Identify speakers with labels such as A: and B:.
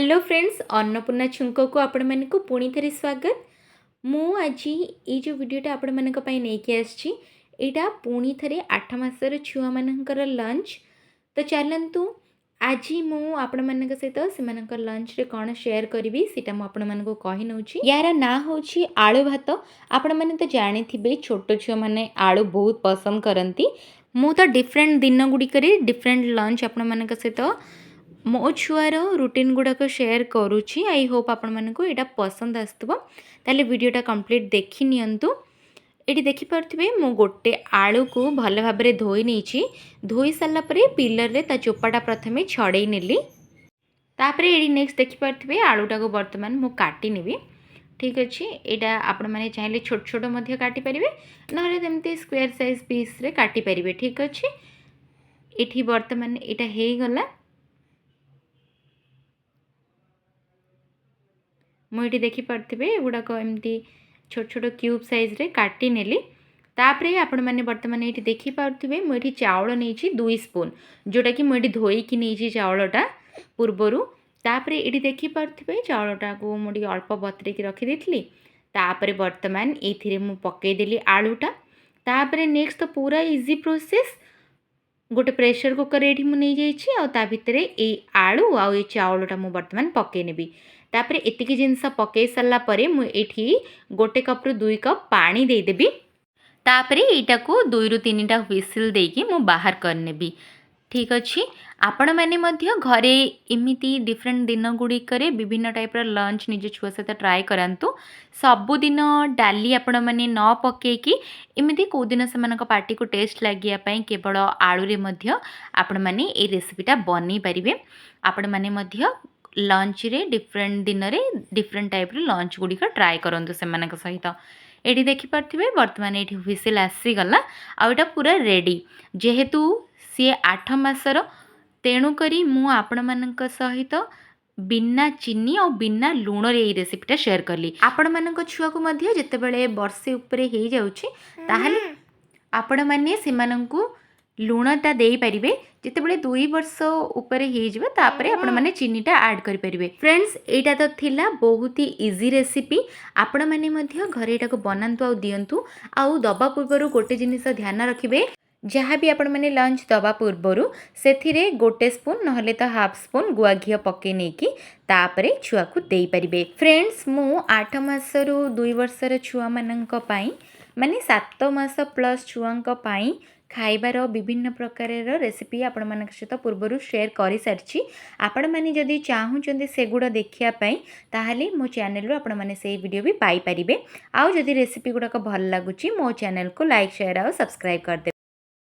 A: Hello friends, Annapurna छुंक को आपण मन को पुणी थे स्वागत। मु आज ये जो वीडियोटा आपण मन नहीं आसी यहाँ पुणी थे 8 मासर छुआ मानकर लंच। तो चलतु आज मुझे सहित से लंच रे कौन शेयर करी सीटा मुझे कही नौ। यार ना हूँ आलू भात। आपण मैंने तो जानी थे छोट छुआ मैंने आलू बहुत पसंद करती। मु तो डिफरेंट दिन गुड़िक डिफरेंट लंच आपण मान सहित मो छुआर रुटीन गुड़ाक शेयर करुँची। आई होप आपण मानक यहाँ पसंद आसुव। ताले वीडियोटा कंप्लीट देखि नियंतु। ये देखिपे मु गोटे आलू को भल भाव में धोई नहीं। धोई सारापर पिलर रे ता चोपाटा प्रथम छड़े नेली। तापर ये नेक्स्ट देखिपे आलूटा को बर्तमान मु काटी नेबी। ठीक अच्छे, यहाँ आपण मैंने चाहिए छोट छोट मध्य काटी पारे ना जमती स्क्वायर साइज पीस रे काटी पारे। ठीक अच्छे, ये बर्तमान यहाँ हो गला। मुझे देखिपे गुड़ाक एमती छोट छोट क्यूब साइज रे काटी नेली। तापरे आपण मैंने बर्तमान ये देखिपे मुझे चाउल नहीं 2 स्पून, जोटा कि मुझे धोईकी नहीं चाउलटा पूर्वर। तापरे ये देखिपे चाउलटा को मुझे अल्प बतरेक रखीदी। तापरे बर्तमान ये पकईदेली आलूटा। तापरे नेक्स्ट तो पूरा इजी प्रोसेस। गोटे प्रेशर कुकर ये मुझे ता भितर ये आलू आ चाउलटा मु बर्तमान पकई नेबी। तापरे एतिकी जिनस पकई सारा परे मुझे गोटे कप रु 2 कप पानी देदेबी। तापरे एटा को 2 रु 3टा व्हिसिल देकी मु बाहर करनेबी। ठीक अच्छे, आपण मैंने मध्य घरे इमिति डिफरेंट दिन गुड़िक विभिन्न टाइप लंच निज छुआ सहित ट्राए करातु। सबुदिन डाली आपण मैंने न पकईकी इमिति कौ दिन से पार्टी को टेस्ट लगे केवल आलू रे मध्य आपण मैंने ये रेसिपीटा बनै पारिबे। आपण मैंने मध्य लंच रे डिफरेंट दिन रे डिफरेंट टाइप लंच गुड़िक ट्राए करंतु से सहित। ये देखिपे बर्तमान ये व्हिसिल आसीगला आटा पूरा रेडी। जेहेतु सी 8 मासर तेणुकरी मु आपण मानक सहित बिना चीनी और बिना लुण रे रेसिपीटा शेयर कली। आपण मानक छुआ को मध्य जेतेबेले वर्षे उपरे हो जाउछि ताहाले आपण माने सेमानंकु लुणटा देई परिबे। जितेबेले 2 वर्ष उपरे हो जाए तापरे आपण माने चीनीटा ऐड करि परिबे। फ्रेंड्स, एटा तो थिला बहुत ही इजी रेसिपी। आपण माने मध्य घरे एटा को बनांतु आ दियंतु। आउ दबा पूर्व गोटे जिनिस ध्यान रखिबे, जहाँ भी आपण मैंने लंच दबा पूर्वर से गोटे स्पून नहले तो हाफ स्पून गुआ घी पकई नहीं कि तापरे छुआ को दे पारिबे। फ्रेंड्स, मु 8 मासरू 2 वर्षर छुआ मानक पई माने 7 मास प्लस छुआंक पई खाइबार विभिन्न प्रकार रेसिपी आपण मान सहित पूर्वर शेयर कर सारी। आपण मैंने जदि चाहूँगी सेगुड़ा देखापी ताहले मो चैनल रू आपण मैंने से वीडियो भी पाई परिबे। आउ जदि रेसिपी गुड़ाक भल लगुच मो चैनल को लाइक शेयर और सब्सक्राइब कर दे।